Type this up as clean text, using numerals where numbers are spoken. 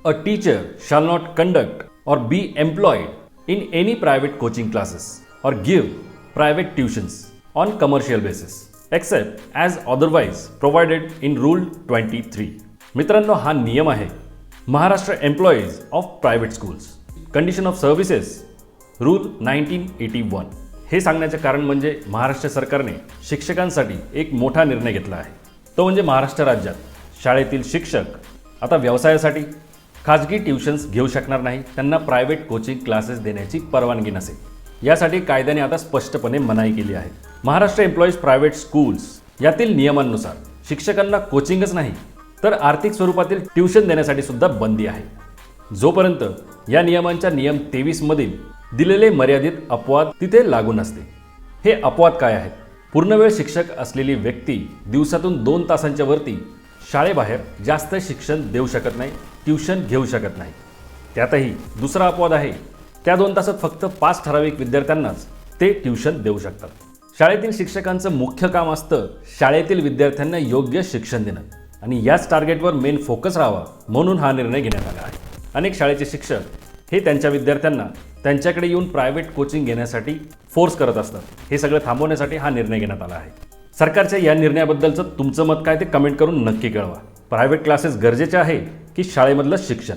A teacher shall not conduct or be employed in any private coaching classes or give private tuitions on commercial basis except as otherwise provided in Rule 23. मित्रांनो, हा नियम आहे Maharashtra employees of private schools condition of services rule 1981. हे सांगण्याचे कारण म्हणजे महाराष्ट्र सरकारने शिक्षकांसाठी एक मोठा निर्णय घेतला आहे. तो म्हणजे महाराष्ट्र राज्यात शाळेतील शिक्षक आता व्यवसायासाठी खाजगी ट्युशन्स घेऊ शकणार नाही, त्यांना प्रायव्हेट कोचिंग क्लासेस देण्याची परवानगी नसेल. यासाठी कायद्याने आता स्पष्टपणे मनाई केली आहे. महाराष्ट्र एम्प्लॉईज प्रायव्हेट स्कूल्स यातील नियमांनुसार शिक्षकांना कोचिंगच नाही तर आर्थिक स्वरूपातील ट्युशन देण्यासाठी सुद्धा बंदी आहे. जोपर्यंत या नियमांच्या नियम 23 मधील दिलेले मर्यादित अपवाद तिथे लागू नसते. हे अपवाद काय आहेत? पूर्णवेळ शिक्षक असलेली व्यक्ती दिवसातून 2 तासांच्या वरती शाळेबाहेर जास्त शिक्षण देऊ शकत नाही, ट्युशन घेऊ शकत नाही. त्यातही दुसरा अपवाद आहे, त्या 2 तासात फक्त 5 ठराविक विद्यार्थ्यांनाच ते ट्युशन देऊ शकतात. शाळेतील शिक्षकांचं मुख्य काम असतं शाळेतील विद्यार्थ्यांना योग्य शिक्षण देणं आणि याच टार्गेटवर मेन फोकस राहावा म्हणून हा निर्णय घेण्यात आला आहे. अनेक शाळेचे शिक्षक हे त्यांच्या विद्यार्थ्यांना त्यांच्याकडे येऊन प्रायव्हेट कोचिंग घेण्यासाठी फोर्स करत असतात. हे सगळं थांबवण्यासाठी हा निर्णय घेण्यात आला आहे. सरकारच्या या निर्णयाबद्दलचं तुमचं मत काय ते कमेंट करून नक्की कळवा. प्रायव्हेट क्लासेस गरजेचे आहे की शाळेमधलं शिक्षण?